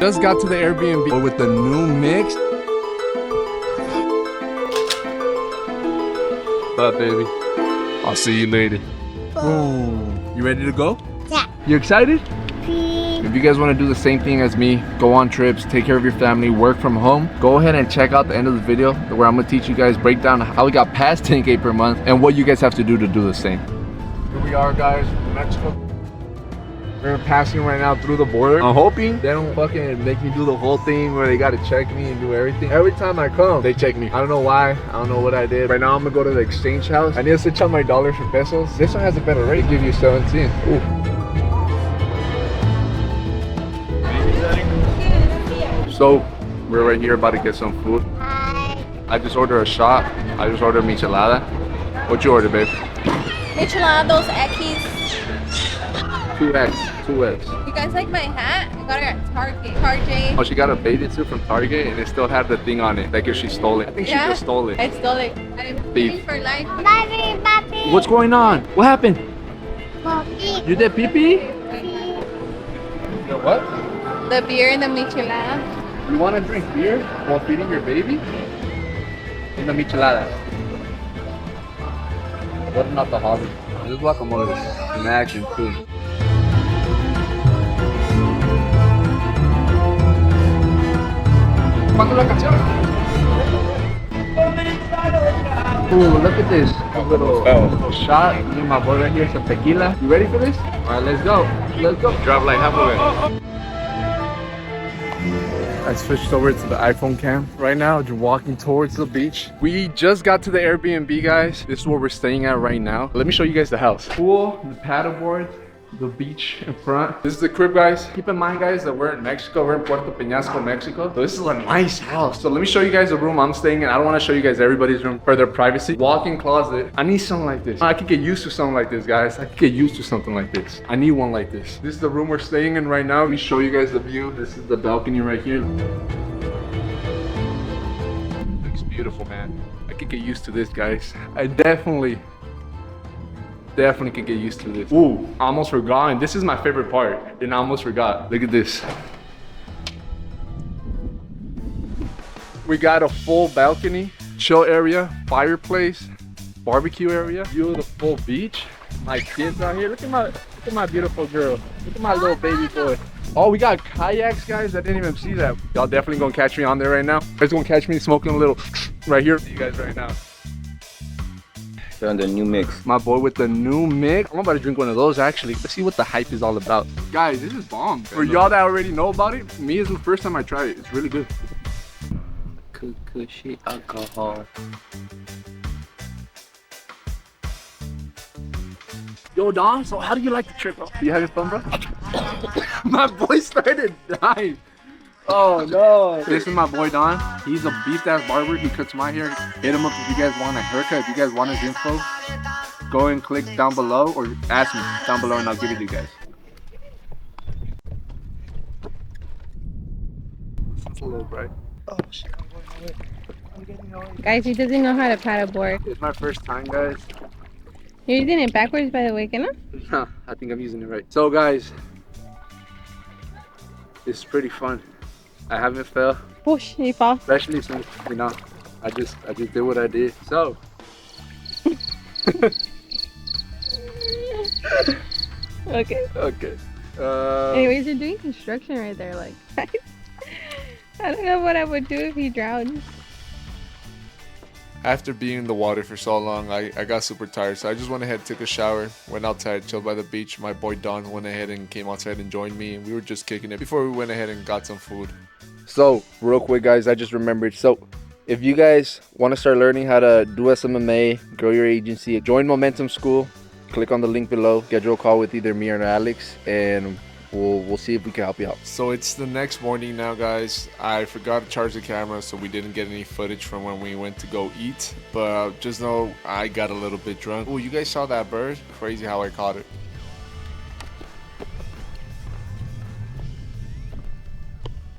Just got to the Airbnb with the new mix. Bye, baby. I'll see you later. Boom. You ready to go? Yeah. You excited? If you guys want to do the same thing as me, go on trips, take care of your family, work from home, go ahead and check out the end of the video where I'm going to teach you guys, break down how we got past 10K per month and what you guys have to do the same. Here we are, guys, in Mexico. We're passing right now through the border. I'm hoping they don't fucking make me do the whole thing where they got to check me and do everything. Every time I come, they check me. I don't know why. I don't know what I did. Right now, I'm going to go to the exchange house. I need to switch out my dollars for pesos. This one has a better rate. Give you 17. Ooh. So we're right here about to get some food. I just ordered a shot. I just ordered michelada. What you order, babe? Michelada, dos X's. 2X. You guys like my hat? I got it at Target. Oh, she got a bathing suit from Target and it still had the thing on it. Like if she stole it. I think she just stole it. I stole it. I'm Thief. for life. Papi. What's going on? What happened? Papi. You did pee-pee? The what? The beer and the michelada. You want to drink beer while feeding your baby? In the michelada. What an alcoholic. This is guacamole. In action, too. Ooh, look at this. A little shot. Me and my boy right here, some tequila. You ready for this? Alright, let's go. Let's go. Drop like half of it. I switched over to the iPhone cam. Right now, just walking towards the beach. We just got to the Airbnb, guys. This is where we're staying at right now. Let me show you guys the house. Pool, the paddleboard, the beach in front. This is the crib, guys. Keep in mind, guys, that we're in Mexico. We're in Puerto Peñasco, Mexico. So this is a nice house. So let me show you guys the room I'm staying in. I don't want to show you guys everybody's room for their privacy. Walk-in closet. I need something like this. I could get used to something like this, guys. I could get used to something like this. I need one like this. This is the room we're staying in right now. Let me show you guys the view. This is the balcony right here. Looks beautiful, man. I could get used to this, guys. I definitely could get used to this. Ooh, I almost forgot. And this is my favorite part. And I almost forgot. Look at this. We got a full balcony, chill area, fireplace, barbecue area, beautiful beach. My kids out here. Look at my beautiful girl. Look at my little baby boy. Oh, we got kayaks, guys. I didn't even see that. Y'all definitely gonna catch me on there right now. You guys gonna catch me smoking a little right here. See you guys right now. On the new mix. My boy with the new mix. I'm about to drink one of those actually. Let's see what the hype is all about. Guys, this is bomb. For y'all that already know about it, me is the first time I tried it. It's really good. Cushy alcohol. Yo, Don, so how do you like the trip, bro? You having fun, bro? My boy started dying. Oh no. This is my boy Don. He's a beefed ass barber. He cuts my hair. Hit him up if you guys want a haircut. If you guys want his info, go and click down below or ask me down below and I'll give it to you guys. It's a little bright. Oh shit, I'm getting away. Guys, he doesn't know how to paddleboard. It's my first time, guys. You're using it backwards, by the way, ¿no? Nah, I think I'm using it right. So guys, it's pretty fun. I haven't fell. Push, you fall. Especially since, you know, I just did what I did. So Okay. okay. Anyways, you're doing construction right there, like. I don't know what I would do if he drowned. After being in the water for so long, I got super tired, so I just went ahead, took a shower, went outside, chilled by the beach. My boy Don went ahead and came outside and joined me, and we were just kicking it before we went ahead and got some food. So real quick, guys, I just remembered. So if you guys want to start learning how to do SMMA, grow your agency, join Momentum School, click on the link below, schedule a call with either me or Alex, and we'll see if we can help you out. So it's the next morning now, guys. I forgot to charge the camera, so we didn't get any footage from when we went to go eat. But just know I got a little bit drunk. Oh, you guys saw that bird? Crazy how I caught it.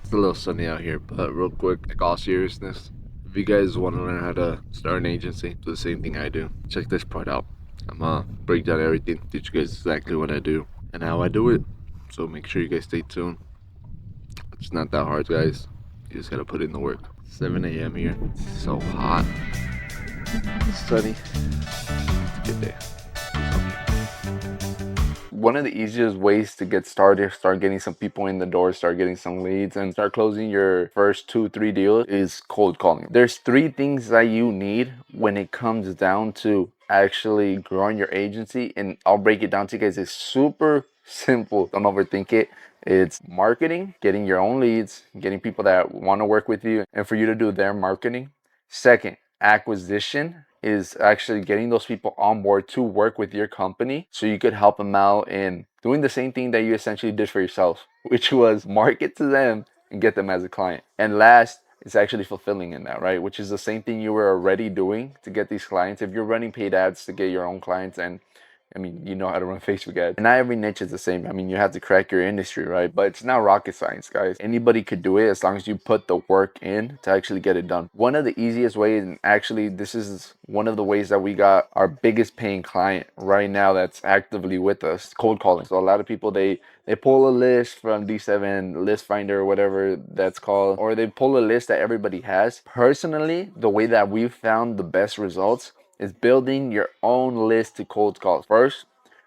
It's a little sunny out here, but real quick, like all seriousness, if you guys want to learn how to start an agency, do the same thing I do, check this part out. I'm gonna break down everything, teach you guys exactly what I do and how I do it. So make sure you guys stay tuned. It's not that hard, guys. You just gotta put in the work. 7 a.m. here. It's so hot. It's sunny. It's a good day. One of the easiest ways to get started, start getting some people in the door, start getting some leads, and start closing your first 2-3 deals is cold calling. There's 3 things that you need when it comes down to actually growing your agency, and I'll break it down to you guys. It's super simple. Don't overthink it. It's marketing, getting your own leads, getting people that want to work with you, and for you to do their marketing. Second, acquisition is actually getting those people on board to work with your company so you could help them out in doing the same thing that you essentially did for yourself, which was market to them and get them as a client. And last, it's actually fulfilling in that, right? Which is the same thing you were already doing to get these clients. If you're running paid ads to get your own clients, and I mean, you know how to run Facebook ads. And not every niche is the same. I mean, you have to crack your industry, right? But it's not rocket science, guys. Anybody could do it as long as you put the work in to actually get it done. One of the easiest ways, and actually this is one of the ways that we got our biggest paying client right now that's actively with us, cold calling. So a lot of people, they pull a list from D7 List Finder or whatever that's called, or they pull a list that everybody has. Personally, the way that we've found the best results is building your own list to cold calls. First,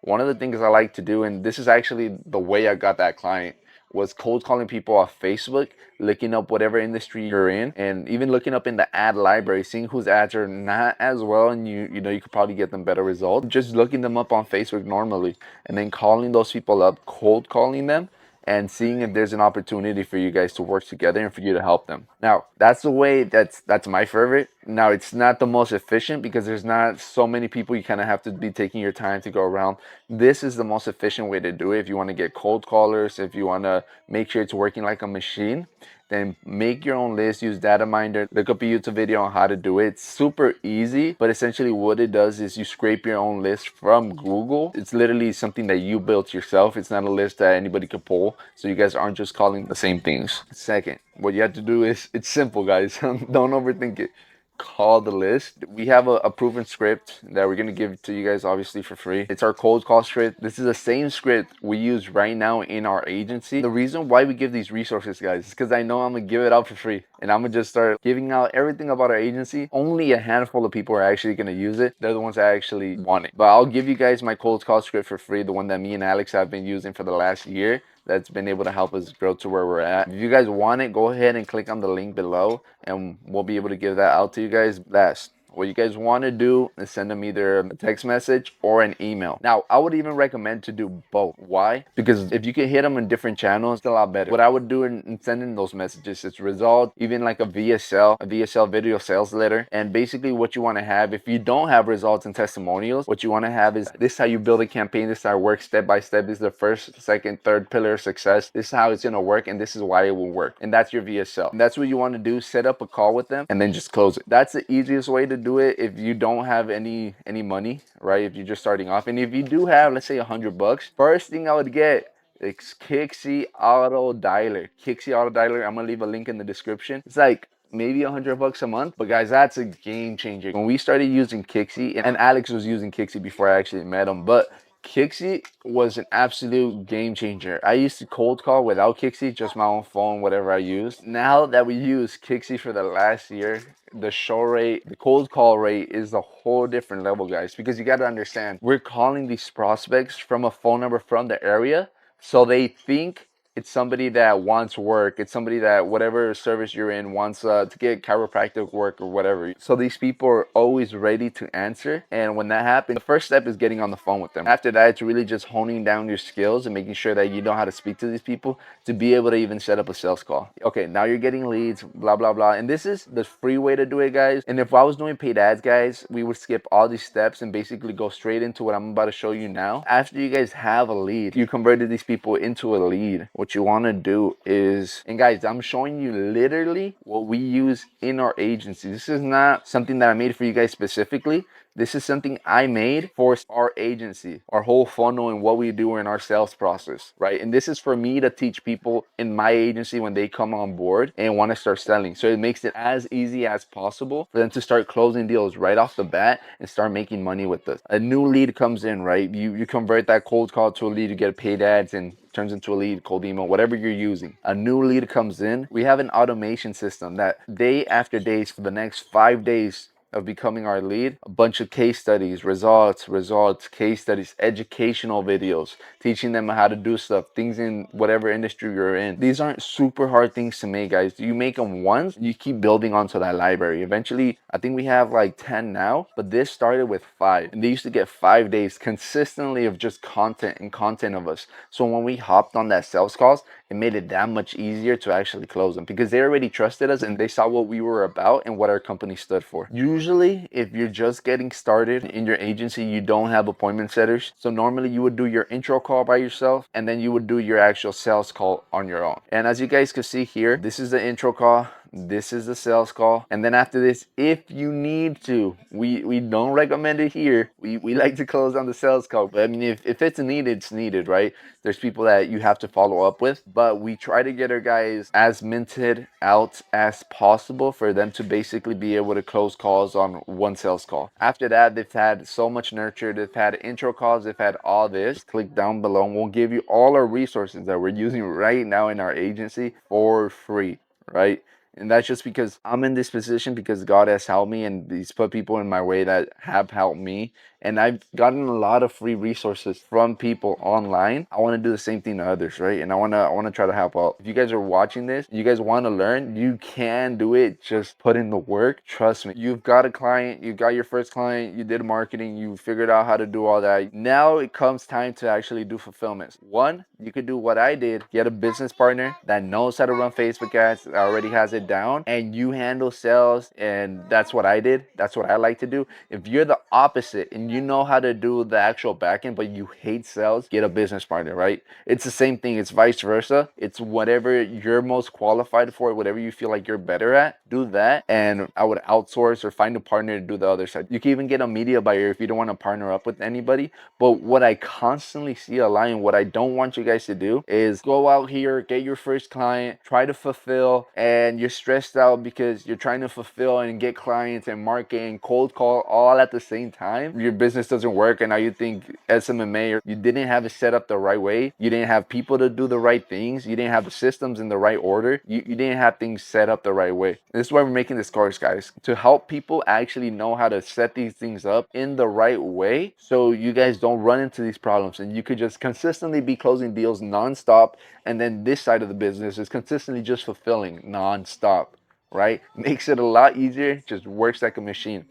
one of the things I like to do, and this is actually the way I got that client, was cold calling people off Facebook, looking up whatever industry you're in, and even looking up in the ad library, seeing whose ads are not as well, and you know you could probably get them better results. Just looking them up on Facebook normally, and then calling those people up, cold calling them, and seeing if there's an opportunity for you guys to work together and for you to help them. Now, that's the way that's my favorite. Now, it's not the most efficient because there's not so many people. You kind of have to be taking your time to go around. This is the most efficient way to do it. If you want to get cold callers, if you want to make sure it's working like a machine, then make your own list, use data minder, look up a YouTube video on how to do it. It's super easy, but essentially what it does is you scrape your own list from Google. It's literally something that you built yourself. It's not a list that anybody could pull, so you guys aren't just calling the same things. Second, what you have to do is, it's simple, guys. Don't overthink it. Call the list. We have a proven script that we're going to give to you guys obviously for free. It's our cold call script. This is the same script we use right now in our agency. The reason why we give these resources, guys, is because I know I'm going to give it out for free, and I'm going to just start giving out everything about our agency. Only a handful of people are actually going to use it. They're the ones that actually want it. But I'll give you guys my cold call script for free, the one that me and Alex have been using for the last year, that's been able to help us grow to where we're at. If you guys want it, go ahead and click on the link below, and we'll be able to give that out to you guys. Last, what you guys want to do is send them either a text message or an email. Now, I would even recommend to do both. Why? Because if you can hit them in different channels, it's a lot better. What I would do in sending those messages is result, even like a VSL video sales letter. And basically what you want to have, if you don't have results and testimonials, what you want to have is, this is how you build a campaign. This is how it works step by step. This is the first, second, third pillar of success. This is how it's going to work, and this is why it will work. And that's your VSL. And that's what you want to do. Set up a call with them and then just close it. That's the easiest way to do it if you don't have any money, right? If you're just starting off, and if you do have, let's say $100, first thing I would get, it's Kixi Auto Dialer. Kixi Auto Dialer. I'm gonna leave a link in the description. It's like maybe $100 a month, but guys, that's a game changer. When we started using Kixi, and Alex was using Kixi before I actually met him, but Kixi was an absolute game changer. I used to cold call without Kixi, just my own phone, whatever I used. Now that we use Kixi for the last year, the show rate, the cold call rate is a whole different level, guys, because you got to understand, we're calling these prospects from a phone number from the area, so they think it's somebody that wants work. It's somebody that whatever service you're in wants to get chiropractic work or whatever. So these people are always ready to answer. And when that happens, the first step is getting on the phone with them. After that, it's really just honing down your skills and making sure that you know how to speak to these people to be able to even set up a sales call. Okay, now you're getting leads, blah, blah, blah. And this is the free way to do it, guys. And if I was doing paid ads, guys, we would skip all these steps and basically go straight into what I'm about to show you now. After you guys have a lead, you converted these people into a lead. What you want to do is, and guys, I'm showing you literally what we use in our agency. This is not something that I made for you guys specifically. This is something I made for our agency, our whole funnel and what we do in our sales process, right? And this is for me to teach people in my agency when they come on board and want to start selling. So it makes it as easy as possible for them to start closing deals right off the bat and start making money with us. A new lead comes in, right? You convert that cold call to a lead, you get paid ads and turns into a lead, cold email, whatever you're using. A new lead comes in. We have an automation system that day after day for the next 5 days of becoming our lead, a bunch of case studies, results, case studies, educational videos, teaching them how to do stuff, things in whatever industry you're in. These aren't super hard things to make, guys. You make them once, you keep building onto that library. Eventually, I think we have like 10 now, but this started with 5. And they used to get 5 days consistently of just content and content of us. So when we hopped on that sales calls, it made it that much easier to actually close them because they already trusted us and they saw what we were about and what our company stood for. Usually, if you're just getting started in your agency, you don't have appointment setters. So normally you would do your intro call by yourself and then you would do your actual sales call on your own. And as you guys can see here, this is the intro call. This is the sales call. And then after this, if you need to, we don't recommend it here. We like to close on the sales call. But I mean, if it's needed, it's needed, right? There's people that you have to follow up with. But we try to get our guys as minted out as possible for them to basically be able to close calls on one sales call. After that, they've had so much nurture. They've had intro calls. They've had all this. Click down below and we'll give you all our resources that we're using right now in our agency for free, right? And that's just because I'm in this position because God has helped me and He's put people in my way that have helped me. And I've gotten a lot of free resources from people online. I want to do the same thing to others, right? And I wanna try to help out. If you guys are watching this, you guys want to learn, you can do it. Just put in the work. Trust me. You've got a client, you got your first client, you did marketing, you figured out how to do all that. Now it comes time to actually do fulfillments. One, you could do what I did, get a business partner that knows how to run Facebook ads, that already has it down, and you handle sales. And that's what I did. That's what I like to do. If you're the opposite and you know how to do the actual back end, but you hate sales, get a business partner, right? It's the same thing. It's vice versa. It's whatever you're most qualified for, whatever you feel like you're better at, do that. And I would outsource or find a partner to do the other side. You can even get a media buyer if you don't want to partner up with anybody. But what I constantly see a line, what I don't want you guys to do is go out here, get your first client, try to fulfill, and you're stressed out because you're trying to fulfill and get clients and market and cold call all at the same time. Your business doesn't work and now you think SMMA, or you didn't have it set up the right way. You didn't have people to do the right things. You didn't have the systems in the right order. You didn't have things set up the right way. This is why we're making this course, guys, to help people actually know how to set these things up in the right way so you guys don't run into these problems and you could just consistently be closing deals nonstop. And then this side of the business is consistently just fulfilling nonstop, right? Makes it a lot easier, just works like a machine.